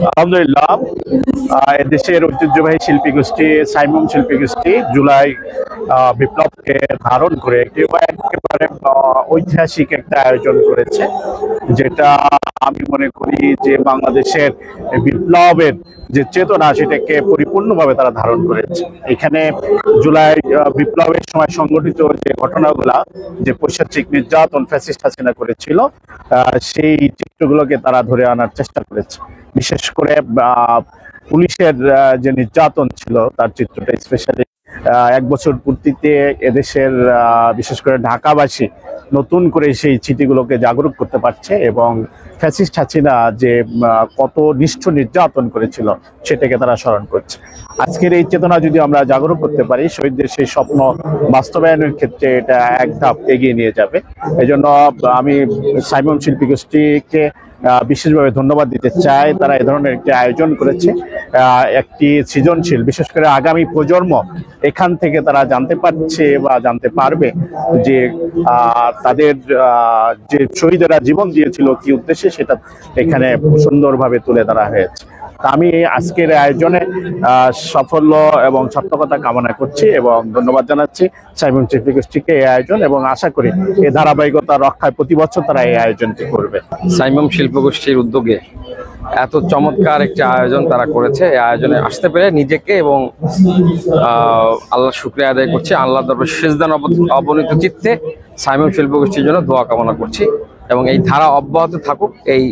আলহামদুলিল্লাহ, এদেশের ঐতিহ্যবাহী শিল্পী গোষ্ঠী সাইমুম শিল্পী গোষ্ঠী জুলাই বিপ্লবকে ধারণ করে একেবারে ঐতিহাসিক একটা আয়োজন করেছে, যেটা আমি মনে করি যে বাংলাদেশের বিপ্লবের যে চেতনা সেটাকে পরিপূর্ণভাবে তারা ধারণ করেছে। এখানে জুলাই বিপ্লবের সময় সংগঠিত যে ঘটনাগুলা, যে পৈশাচিক নির্যাতন ফ্যাসিস্ট হাসিনা করেছিল, সেই চিত্রগুলোকে তারা ধরে আনার চেষ্টা করেছে। বিশেষ করে পুলিশের যে নির্যাতন ছিল তার চিত্রটা স্পেশালি 1 বছর পূর্তিতে এদেশের বিশেষ করে ঢাকাবাসী নতুন করে সেই স্মৃতিগুলোকে জাগরুক করতে পারছে এবং ফ্যাসিস্ট হাসিনা যে কত নিষ্ঠুর নির্যাতন করেছিল সেটাকে তারা স্মরণ করছে। আজকের এই চেতনা যদি আমরা জাগরুক করতে পারি, শহীদদের সেই স্বপ্ন বাস্তবায়নের ক্ষেত্রে এটা এক ধাপ এগিয়ে নিয়ে যাবে। এই জন্য আমি সাইমুম শিল্পী গোষ্ঠীকে বিশেষভাবে ধন্যবাদ দিতে চাই। তারা এ ধরনের একটি আয়োজন করেছে, একটি সৃজনশীল, বিশেষ করে আগামী প্রজন্ম এখান থেকে তারা জানতে পারছে বা জানতে পারবে যে তাদের যে শহীদেরা জীবন দিয়েছিল কি উদ্দেশ্যে, সেটা এখানে সুন্দরভাবে তুলে ধরা হয়েছে। আমি আজকের আয়োজনে সাফল্য এবং সার্থকতা কামনা করছি এবং ধন্যবাদ জানাচ্ছি সাইমুম শিল্পী গোষ্ঠীকে এই আয়োজন, এবং আশা করি এই ধারাবাহিকতা রক্ষায় প্রতি বছর তারা এই আয়োজনটি করবে। সাইমুম শিল্প গোষ্ঠীর উদ্যোগে এত চমৎকার একটি আয়োজন তারা করেছে। এই আয়োজনে আসতে পেরে নিজেকে এবং আল্লাহ শুকরিয়া আদায় করছি। আল্লাহ দরবারে সিজদান অবনীত চিত্তে সাইমুম শিল্প গোষ্ঠীর জন্য দোয়া কামনা করছি এবং এই ধারা অব্যাহত থাকুক এই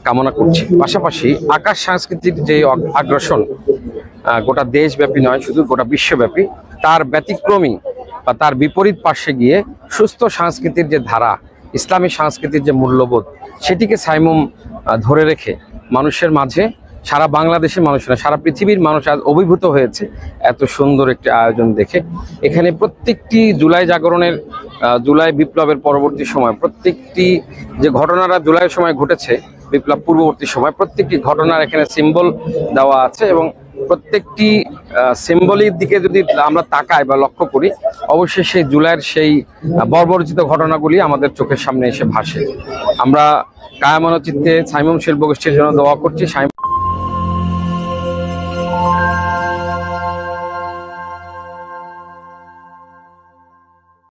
কামনা করছি। পাশাপাশি আকাশ সংস্কৃতির যে আগ্রাসন গোটা দেশব্যাপী নয়, শুধু গোটা বিশ্বব্যাপী, তার ব্যতিক্রমী বা তার বিপরীত পার্শ্বে গিয়ে সুস্থ সংস্কৃতির যে ধারা, ইসলামী সংস্কৃতির যে মূল্যবোধ, সেটিকে সাইমুম ধরে রেখে মানুষের মাঝে, সারা বাংলাদেশের মানুষ না সারা পৃথিবীর মানুষ আজ অভিভূত হয়েছে এত সুন্দর একটি আয়োজন দেখে। এখানে প্রত্যেকটি জুলাই জাগরণের, জুলাই বিপ্লবের পরবর্তী সময় প্রত্যেকটি যে ঘটনাটা জুলাইয়ের সময় ঘটেছে, বিপ্লব পূর্ববর্তী সময় প্রত্যেকটি ঘটনার এখানে সিম্বল দেওয়া আছে এবং প্রত্যেকটি সিম্বলের দিকে যদি আমরা তাকাই বা লক্ষ্য করি, অবশ্যই সেই জুলাইয়ের সেই বর্বরচিত ঘটনাগুলি আমাদের চোখের সামনে এসে ভাসে। আমরা কায়মনোচিত্তে সাইমুম শিল্প গোষ্ঠীর জন্য দোয়া করছি।